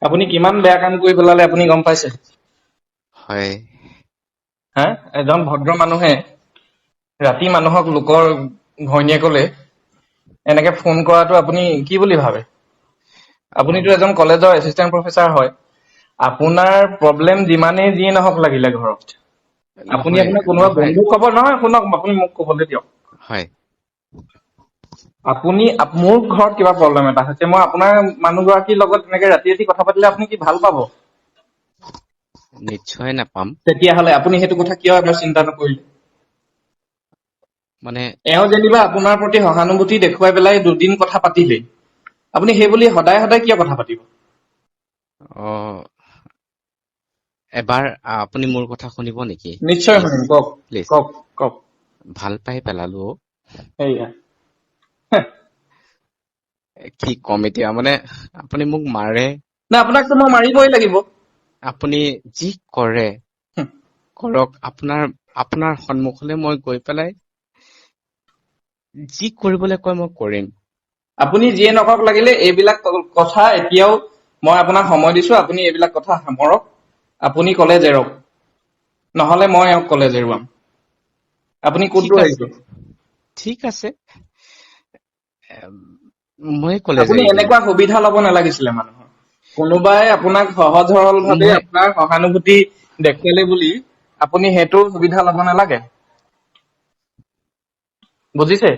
আপুনি কিমান বেয়া কাম কৰি পেলালে আপুনি গম পাইছে? হয় হা? এজন ভদ্ৰ মানুহে ৰাতি মানুহক লোকৰ ঘৈণীয়েকলে এনেকে ফোন কৰাটো আপুনি কি বুলি ভাবে? আপুনিতো এজন কলেজৰ এছিষ্টেণ্ট প্ৰফেচাৰ হয়। আপোনাৰ প্ৰব্লেম যিমানেই যিয়ে নহওক লাগিলে ঘৰত, আপুনি নহয় আপোনাৰ কোনোবা নহয় বন্ধু খবৰ নহয়, শুনক আপুনি মোক ক'বলৈ দিয়ক। হয় আপুনি মোৰ ঘৰত কিবা প্ৰব্লেম এটা হৈছে, মই আপোনাৰ মানুহগৰাকীৰ লগত এনেকে ৰাতি ৰাতি কথা পাতিলে আপুনি কি ভাল পাব? নিশ্চয় নাপাম। তেতিয়াহ'লে আপুনি সেইটো কথা কিয় এবাৰ চিন্তা নকৰিলে? মানে এওঁ যেনিবা আপোনাৰ প্ৰতি সহানুভূতি দেখুৱাই পেলাই দুদিন কথা পাতিলে, আপুনি সেই বুলি সদায় সদায় কিয় কথা পাতিব? অ এবাৰ আপুনি মোৰ কথা শুনিব নেকি? নিশ্চয় প্লিজ শুনিম, কওক প্লিজ কওক কওক। ভাল পাই পেলালো অ। সেয়া কি কম এতিয়া, মানে আপুনি মোক মাৰে, না, আপোনাকতো মই মাৰিবই আপ- লাগিব। আপুনি যি কৰে হুম, কৰক। আপোনাৰ সন্মুখলৈ মই গৈ পেলাই যি কৰিবলৈ কয় মই কৰিম। আপুনি যিয়ে নকওক লাগিলে এইবিলাক কথা এতিয়াও মই আপোনাক সময় দিছো, আপুনি এইবিলাক কথা সামৰক। আপুনি কলেজ এৰক, নহলে মই এওঁক কলেজ এৰুৱাম। আপুনি ঠিক কোনটো আছে এৰিব? ঠিক আছে এম, মই কলেজ আপুনি এৰি দিম। এনেকুৱা সুবিধা লব নালাগিছিলে মানুহৰ। কোনোবাই আপোনাক সহজ সৰল ভাৱে মই আপোনাৰ সহানুভূতি দেখুৱালে বুলি আপুনি সেইটো সুবিধা লব নালাগে, বুজিছে?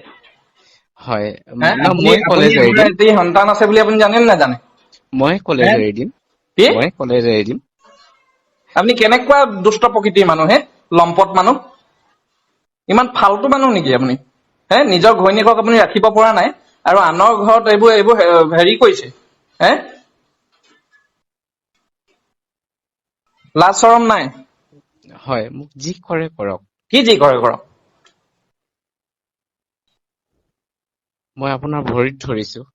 হয় হে? ন আপুনি মই আপুনি কলেজ এৰি আপোনাৰ দিম। এটি সন্তান আছে বুলি আপুনি জানে নে নাজানে? মই হে? কলেজ এৰি দিম। কি? মই কলেজ এৰি দিম। আপুনি কেনেকুৱা দুষ্ট প্ৰকৃতিৰ মানুহ হে? লম্পট মানুহ, ইমান ফাল্টু মানুহ নেকি আপুনি? হে, নিজৰ ঘৈণীয়েকক আপুনি ৰাখিব পৰা নাই আৰু আনৰ ঘৰত এইবোৰ হেৰি কৰিছে। হে, লাজ চৰম নাই? হয়, মোক যি কৰে কৰক। কি যি কৰে কৰক? মই আপোনাৰ ভৰিত ধৰিছো।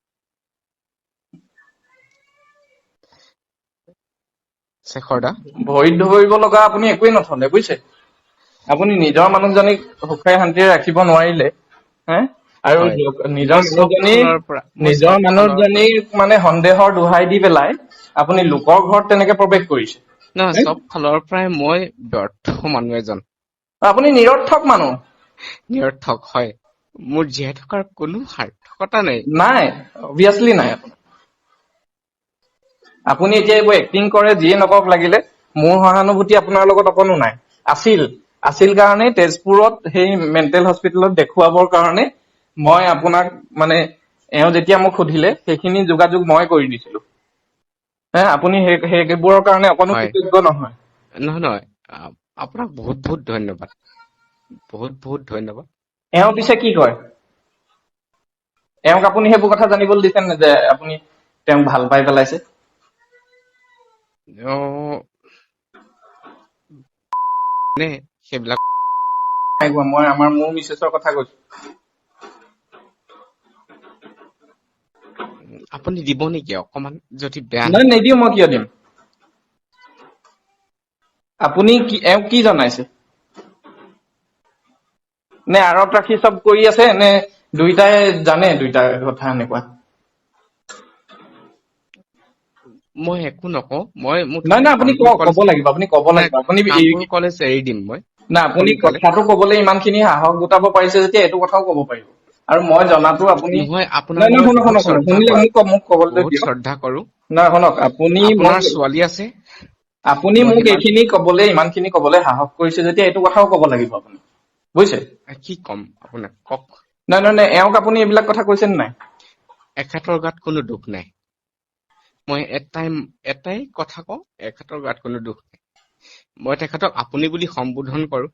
শেখৰ দা, ভৰিত ধৰিব লগা আপুনি একোৱেই নথলে, বুজিছে? আপুনি নিজৰ মানুহজনীক সুখে শান্তিৰে ৰাখিব নোৱাৰিলে, হে? আৰু হয় নিজৰ মই চব ফালৰ পৰা মানুহজনীক মানে সন্দেহৰ দোহাই দি পেলাই আপুনি লোকৰ ঘৰত তেনেকে প্ৰৱেশ কৰিছে। নহয়, হে? চব ফালৰ পৰাই মই ব্যৰ্থ মানুহ এজন। আপুনি নিৰৰ্থক মানুহ। নিৰৰ্থক হয়। মোৰ জীয়াই থকাৰ কোনো সাৰ্থকতা নাই। নাই, অভিয়াছলি নাই। আপুনি এতিয়া এইবোৰ এক্টিং কৰে, যিয়ে নকৰক লাগিলে, মোৰ সহানুভূতি আপোনাৰ লগত অকণো নাই। আছিল কাৰণেই তেজপুৰত সেই মেণ্টেল হস্পিটেলত দেখুৱাবৰ কাৰণে মই আপোনাক মানে এওঁ যেতিয়া মোক সুধিলে সেইখিনি যোগাযোগ মই কৰি দিছিলো। হে, আপুনি সেইবোৰৰ কাৰণে অকণো হয় কৃতজ্ঞ নহয়। নহয় নহয় আপোনাক বহুত বহুত ধন্যবাদ। বহুত বহুত ধন্যবাদ। এওঁ পিছে কি কয়? এওঁক আপুনি সেইবোৰ কথা জানিবলৈ দিছে নে, যে আপুনি তেওঁক ভাল পাই পেলাইছে? অ নে সেইবিলাক নাই কোৱা, মই মোৰ মিছেছৰ কথা কৈছো। আপুনি দিব নেকি অকমান, যদি বেয়া নাই, নাপায়? নিদিওঁ। মই কিয় দিম? আপুনি এওঁক কি জনাইছে? নে আঁৰত ৰাখি চব কৰি আছে, নে দুইটাই জানে দুইটাৰ কথা এনেকুৱা? মই একো নকওঁ। মই নাই মুঠতে নাই, আপুনি কামপুৰ কওক, ক'ব কলেজ লাগিব, আপুনি ক'ব নাই লাগিব। আপুনি কামপুৰ কলেজ এৰি দিম মই না, আপুনি সোনকালে। কথাটো কবলৈ ইমান খিনি সাহস গোটাব পাৰিছে যেতিয়া এইটো কথাও ক'ব পাৰিব। আৰু মই জনাতো আপুনি নহয়, আপোনাক নাই নাই, মই শুনক বহুত শুনক শুনক, শ্ৰদ্ধা শুনিলে কৰো। মোক ক'বলৈ বহুত দিয়ক। শ্ৰদ্ধা কৰো। নাই শুনক, আপুনি আপোনাৰ ছোৱালী আছে, মই মোক সিমান এইখিনি কবলৈ, ইমান খিনি কবলৈ সাহস কৰিছে যেতিয়া এইটো কথাও ক'ব লাগিব আপুনি, বুজিছে? কি ক'ম আপোনাক কওক। নাই নাই নাই, এওঁক আপুনি এইবিলাক কথা কৈছে নে নাই? এখেতৰ গাত কোনো দুখ নাই। মই এটাই কথা কওঁ, এখেতৰ গাত কোনো দুখ নাই। মই তেখেতক আপুনি বুলি সম্বোধন কৰো।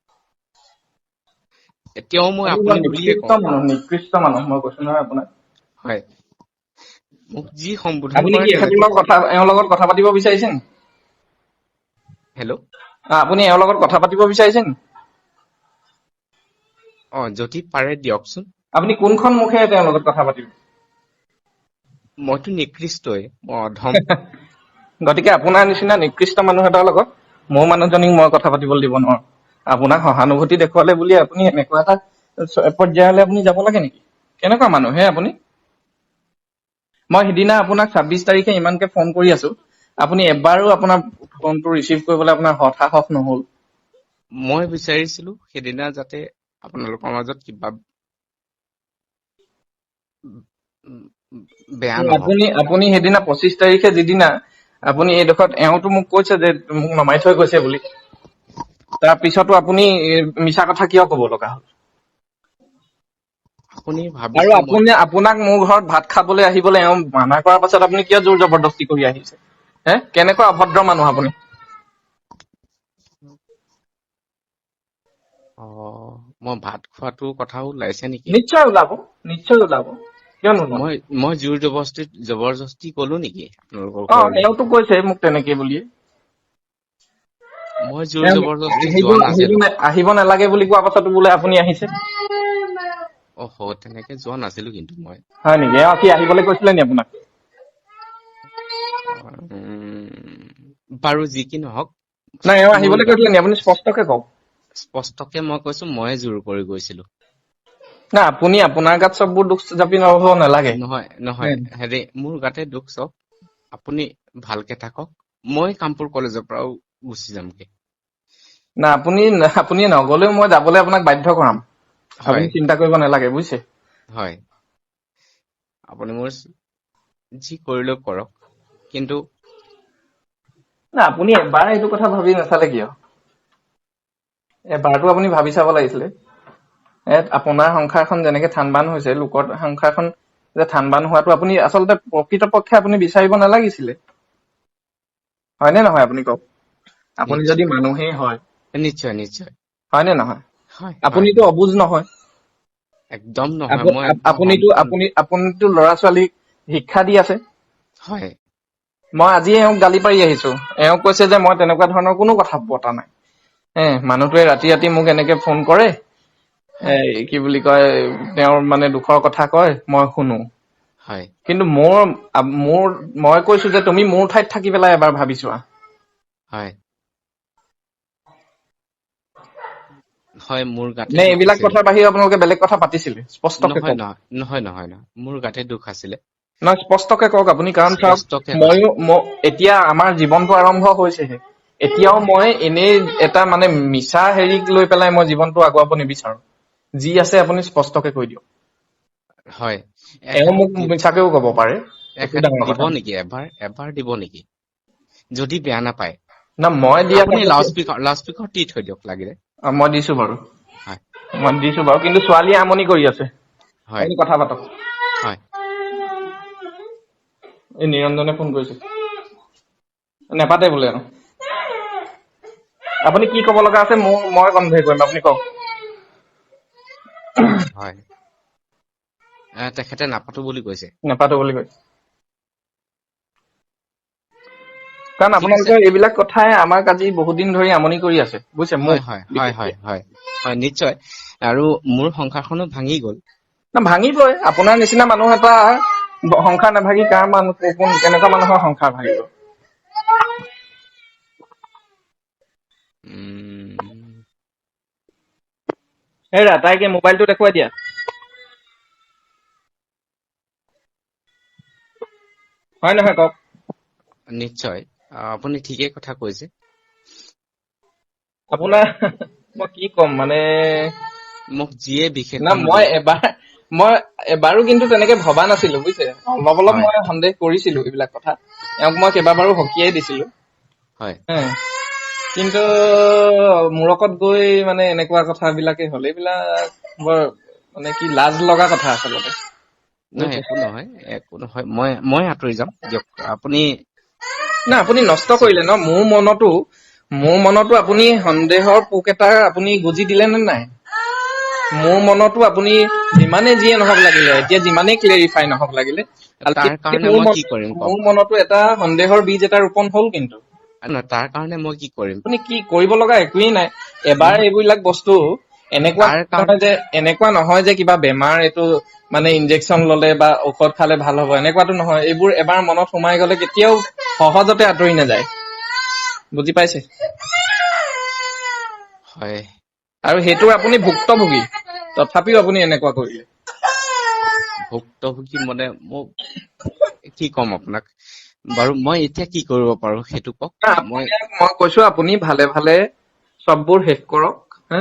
এতিয়াও মই আপুনি বুলিয়ে কওঁ। নিকৃষ্ট মানুহ মই কৈছো নহয় আপোনাক। হয়, মোক যি সম্বোধন আপুনি কৰে কি তেনেকে কয়। এওঁৰ লগত কথা পাতিব বিচাৰিছে নি? হেল্ল'। আপুনি এওঁৰ লগত কথা পাতিব বিচাৰিছে নি? যদি পাৰে দিয়কচোন। আপুনি কোনখন মুখেৰে তেওঁৰ লগত কথা পাতিব? মইতো নিকৃষ্টই, মই অধম। গতিকে আপোনাৰ নিচিনা নিকৃষ্ট মানুহ এটাৰ লগত মোৰ মানুহজনীক মই কথা পাতিবলৈ দিব নোৱাৰো। আপোনাক সহানুভূতি দেখুৱালে বুলি আপুনি এনেকুৱা এটা পৰ্যায়লৈ আপুনি যাব লাগে নেকি? কেনেকুৱা মানুহ হে আপুনি? মই সিদিনা আপোনাক 26 তাৰিখে ইমানকে ফোন কৰি আছো, আপুনি এবাৰো আপোনাৰ ফোনটো ৰিচিভ কৰিবলৈ আপোনাৰ হতাশ নহল? মই বিচাৰিছিলো সেইদিনা যাতে আপোনালোকৰ মাজত কিবা উম, বেয়া নহওক। আপুনি আপুনি সেইদিনা 25 তাৰিখে যিদিনা আপুনি এইডোখৰত এওঁতো মোক কৈছে যে মোক নমাই থৈ গৈছে বুলি, তাৰ পিছতো আপুনি মিছা কথা কিয় কব লগা হ'ল? আপুনি আৰু ভাবিছে মই আপোনাক মোৰ ঘৰত ভাত খাবলৈ আহিবলৈ এওঁ মানা কৰাৰ পাছত আপুনি কিয় জোৰ জবৰদস্তি কৰি আহিছে? কেনেকুৱা অভদ্ৰ মানুহ আপুনি? মই ভাত খোৱাটো কথাও ওলাইছে নেকি? নিশ্চয় ওলাব, নিশ্চয় ওলাব, কিয় নোলাব? মই জোৰ জবৰদস্তি কলো নেকি আপোনালোকৰ ঘৰলৈ? এওঁতো কৈছে মোক তেনেকে বুলিয়ে। মই জোৰ এওঁ জবৰদস্তি আহিব যোৱা আহিব নাছিলো। আহিব নালাগে বুলি কোৱা পাছতো বোলে আপুনি আহিছে। তেনেকে যোৱা নাছিলো কিন্তু মই। হয় নেকি? এওঁ কি আহিবলৈ কৈছিলে নি আপোনাক? বাৰু যি কি নহওক, নাই, এওঁ মোৰ আহিবলৈ কৈছিলে নি? আপুনি স্পষ্টকে কওক। স্পষ্টকে মই কৈছো ময়ে জোৰ কৰি গৈছিলো। না, আপুনি আপোনাৰ গাত চববোৰ দুখ জাপি নহব নালাগে। নহয় মোৰ গাতে দুখ চব। আপুনি ভালকে থাকক, মই কামপুৰ কলেজৰ পৰাও গুচি যামগে। না, আপুনি নগলেও মই যাবলৈ আপোনাক বাধ্য কৰাম। আপুনি হয় চিন্তা কৰিব নালাগে, বুজিছে? হয়, আপুনি মোৰ যি কৰিলেও কৰক, কিন্তু না, আপুনি এবাৰ এইটো কথা ভাবি নাচালে কিয়? এবাৰতো আপুনি ভাবি চাব লাগিছিলে। আপোনাৰ সংসাৰখন যেনেকে থান-বান হৈছে, লোকৰ সংসাৰখন যে থান-বান হোৱাটো আপুনি আচলতে প্ৰকৃতপক্ষে আপুনি বিচাৰিব নালাগিছিলে। হয়নে নহয় আপুনি কওক? আপুনি যদি নিশ্চয় মানুহেই হয়, নিশ্চয় নিশ্চয় হয়নে নহয়? হয় হয় আপুনিতো হয় অবুজ নহয়। একদম নহয়, মই একদম সম্পূৰ্ণ। আপুনিতো ল'ৰা-ছোৱালীক শিক্ষা দি আছে। হয় মই আজি এওঁক গালি পাৰি আহিছো। এওঁক কৈছে যে মই তেনেকুৱা ধৰণৰ কোনো কথা পতা নাই। মানুহটোৱে ৰাতি ৰাতি মোক এনেকে ফোন কৰে, হয় কি বুলি কয়, তেওঁৰ মানে দুখৰ কথা কয়, মই শুনো। হয় কিন্তু মই কৈছো যে তুমি মোৰ ঠাইত থাকি পেলাই এবাৰ ভাবি চোৱা। হয় হয়, মোৰ গাতে নে দুখ এইবিলাক আছিলে। কথাৰ বাহিৰে আপোনালোকে বেলেগ কথা পাতিছিলে? স্পষ্টকে নহয় কওক। নহয় নহয় নহয় নহয় মোৰ গাতে দুখ আছিলে। নহয়, স্পষ্টকে কওক আপুনি, কাৰণ চাওক, স্পষ্টকে কৈছো। এতিয়া আমাৰ জীৱনটো আৰম্ভ হৈছেহে। এতিয়াও মই এনেই এটা মানে মিছা হেৰিক লৈ পেলাই মই জীৱনটো আগুৱাব নিবিচাৰো। যি আছে আপুনি স্পষ্টকে কৈ দিয়ক। হয়, এওঁ এখেতক মোক মিছাকেও কব পাৰে, একো এখেতক ডাঙৰ দিব কথা নাই। নেকি? এবাৰ দিব নেকি? যদি বেয়া নাপায়, না, মই দিয়া আপুনি পাছত লাউড স্পীকাৰ দি থৈ দিয়ক লাগিলে। মই দিছো বাৰু, হয় কিন্তু ছোৱালীয়ে আমনি কৰি আছে। হয় আপুনি কথা পাতক। হয় এই নিৰঞ্জনে ফোন কৰিছে, নেপাতে বোলে। আপুনি কি কব লগা আছে মই কনভে কৰিম, আপুনি কওক। হয়, তেখেতে নাপাতো বুলি কৈছে। নেপাতো বুলি কৈছে। কাৰণ ঠিক আছে। আপোনালোকৰ এইবিলাক কথাই আমাক আজি বহুত দিন ধৰি আমনি কৰি আছে, বুজিছে? হয় মোক হয় হয় হয় বিশেষকে। হয় হয়, নিশ্চয়। আৰু মোৰ সংসাৰখনো ভাঙি গল। ভাঙিবই। আপোনাৰ নিচিনা মানুহ এটা সংসাৰ নাভাগি কেনেকুৱা মানুহৰ সংসাৰ ভাঙিব? উম হেৰা, তাইকে মোবাইলটো দেখুৱাই দিয়া। হয় নহয় কওক? নিশ্চয়, আপুনি ঠিকেই কথা কৈছে। আপোনাৰ মই কি ক'ম মানে, মোক যিয়ে না, বিশেষণ দিয়ে। মই এবাৰো কিন্তু তেনেকে ভবা নাছিলো, বুজিছে? অলপ অলপ হয় মই সন্দেহ কৰিছিলো এইবিলাক কথা। এওঁক মই কেইবাবাৰো সকীয়াই দিছিলো। হয় কিন্তু মূৰকত গৈ মানে এনেকুৱা কথাবিলাকে হ'ল। এইবিলাক বৰ মানে কি লাজ লগা কথা আচলতে। নহয়, বুজিছে? একো নহয়, একো নহয়। মই আঁতৰি যাম দিয়ক। আপুনি না, আপুনি নষ্ট যি কৰিলে ন মোৰ মনতো আপুনি সন্দেহৰ পোক এটা আপুনি গুজি দিলে নে নাই? মোৰ মনতো আপুনি যিমানে যিয়ে নহওক লাগিলে, এতিয়া যিমানেই ক্লেৰিফাই নহওক লাগিলে, তাৰ কাৰণে মই কি কৰিম কওক? মোৰ মনতো এটা সন্দেহৰ বীজ এটা ৰোপন হল কিন্তু। নহয়, তাৰ কাৰণে মই কি কৰিম? আপুনি কি কৰিব লগা একোৱেই নাই। এবাৰ নহয়, এইবিলাক বস্তু তাৰ কাৰণ এনেকুৱা নহয় যে কিবা বেমাৰ এইটো মানে ইনজেকচন ললে বা ঔষধ খালে ভাল হ'ব, এনেকুৱাতো নহয়। এইবোৰ এবাৰ মনত সোমাই গলে কেতিয়াও সহজতে আঁতৰি নাযায়, বুজি পাইছে? হয় আৰু সেইটোৰ আপুনি ভুক্তভোগী, তথাপিও আপুনি এনেকুৱা কৰিলে। ভুক্তভোগী মানে মোক কি ক'ম আপোনাক? বাৰু মই এতিয়া কি কৰিব পাৰো সেইটো কওক। মই মই কৈছো আপুনি ভালে ভালে চববোৰ শেষ কৰক। হা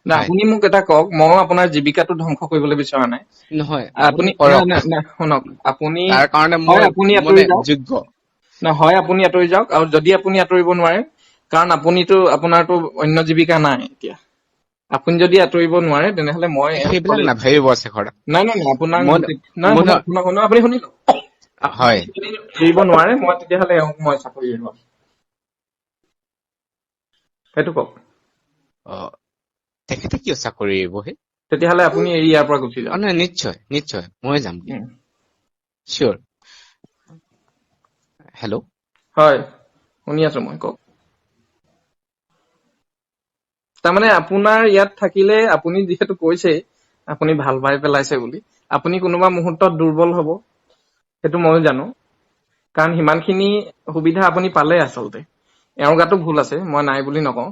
না হয় আপুনি মোক এটা কওক, মই আপোনাৰ জীৱিকাটো ধ্বংস কৰিবলৈ বিচৰা নাই। নহয় আপুনি কৰক শুনক, আপুনি তাৰ কাৰণে হয় মই আপুনি মানে আঁতৰি যাওক, যোগ্য। হয় আপুনি আঁতৰি যাওক, আৰু যদি আপুনি আঁতৰিব নোৱাৰে, কাৰণ আপোনাৰতো অন্য জীৱিকা নাই এতিয়া, আপুনি যদি আঁতৰিব নোৱাৰে তেনেহলে মই সেইবিলাক নাভাবিব শেখৰ দা। নাই নাই নাই আপোনাক মই নাই মই শুনক শুনক শুনক আপুনি শুনি লওক। আপুনি হয় যদি এৰিব নোৱাৰে, মই তেতিয়াহলে এওঁক মই চাকৰি এৰুৱাম, সেইটো কওক। অ তেখেতে কিয় চাকৰি এৰিবহে? তেতিয়াহলে আপুনি এৰি ইয়াৰ পৰা গুচি যাওক। নাই নিশ্চয় নিশ্চয় মই যাম উম, চিয়ৰ। হেল্ল' হয় শুনি আছো মই, কওক। তাৰমানে আপোনাৰ ইয়াত থাকিলে, আপুনি যিহেতু কৈছে আপুনি ভাল পাই পেলাইছে বুলি, আপুনি কোনোবা মুহূৰ্তত দুৰ্বল হব, সেইটো ময়ো জানো। কাৰণ সিমানখিনি সুবিধা আপুনি পালে আচলতে। এওঁৰ গাতো ভুল আছে, মই নাই বুলি নকওঁ।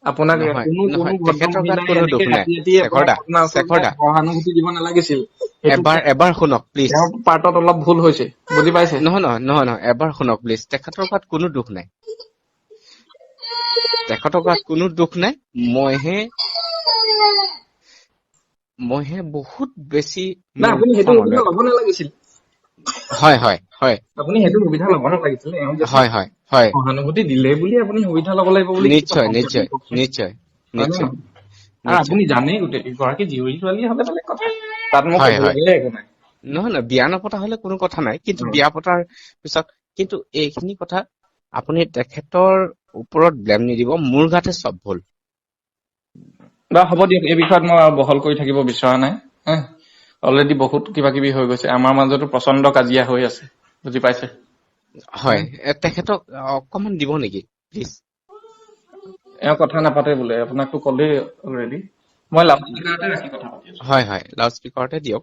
আপোনাক নহয় কোনো নহয় ভদ্ৰ তেখেতৰ গাত মহিলাই কোনো এনেকে দুখ নাই। ৰাতি ৰাতি শেখৰ আপোনাৰ দা ঘটনা শেখৰ আচলতে দা সহানুভূতি দিব নালাগিছিল। সেইটো এবাৰ শুনক প্লিজ। তেওঁৰ পাৰ্টত অলপ ভুল হৈছে, বুজি পাইছে। নহয় এবাৰ শুনক প্লিজ। তেখেতৰ গাত কোনো দুখ নাই, তেখেতৰ গাত কোনো দুখ নাই। মইহে বহুত বেছি না আপুনি মূৰ্খ সেইটো মানুহ সুবিধা এটা। ল'ব নালাগিছিল। হয় হয় হয় আপুনি সেইটো সুবিধা ল'ব নালাগিছিল। এওঁ যেতিয়া হয় হয় হয় সহানুভূতি দিলে বুলি আপুনি সুবিধা ল'ব লাগিব বুলি কি কথা নিশ্চয় আছে আপুনি নিশ্চয় কওকচোন। নিশ্চয় হয় নে নিশ্চয় নহয়? আৰু নিশ্চয় আপুনি জানেই গোটেই গৰাকী জীয়ৰী ছোৱালী হলে বেলেগ কথা, তাত মোক হয় হয় ক'বলগীয়া একো নাই। নহয় বিয়া নপতা হলে কোনো কথা নাই, কিন্তু বিয়া পতাৰ পিছত কিন্তু এইখিনি কথা আপুনি তেখেতৰ ওপৰত ব্লেম নিদিব। মোৰ গাতে চব ভুল। বা হ'ব দিয়ক, এই বিষয়ত মই আৰু বহল কৰি থাকিব বিচৰা নাই। হা অলৰেডি বহুত কিবা কিবি হৈ গৈছে, আমাৰ মাজতো প্ৰচণ্ড কাজিয়া হৈ আছে, বুজি পাইছে। হয় তেখেতক অকমান দিব নেকি প্লিজ। এওঁ কথা নাপাতে বোলে, আপোনাকতো ক'লেই অলৰেডি। মই লাউড স্পীকাৰতে ৰাখি কথা পাতি আছো। হয় হয় লাউড স্পীকাৰতে দিয়ক।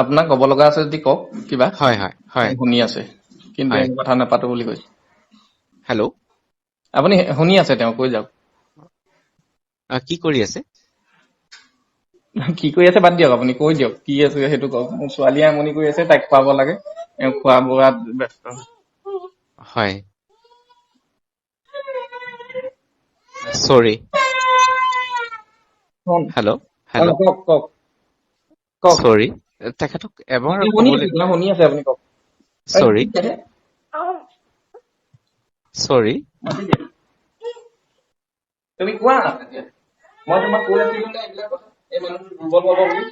আপোনাক ক'ব লগা আছে যদি কওক কিবা, হয় হয় হয় শুনি আছে। কিন্তু হয় এওঁ কথা নাপাতো বুলি কৈছে। হেল্ল' আপুনি শুনি আছে, তেওঁ কৈ যাওক। কি কৰি আছে? কি কৰি আছে বাদ দিয়ক, আপুনি কৈ দিয়ক কি আছে সেইটো কওক। মোৰ ছোৱালীয়ে আমনি কৰি আছে, তাইক খুৱাব লাগে, এওঁ খোৱা বোৱাত ব্যস্ত। হয় চৰি। হেল্ল' হেল্ল' কওক কওক কওক। চৰি তেখেতক এবাৰ শুনি ক'বলৈ আছে, তেওঁ শুনি আছে, আপুনি কওক। চৰি চৰি। তুমি কোৱা না এতিয়া। মই তোমাক কৈ আছিলো নে এইবিলাক কথা, এই মানুহটো দুৰ্বল হব বুলি।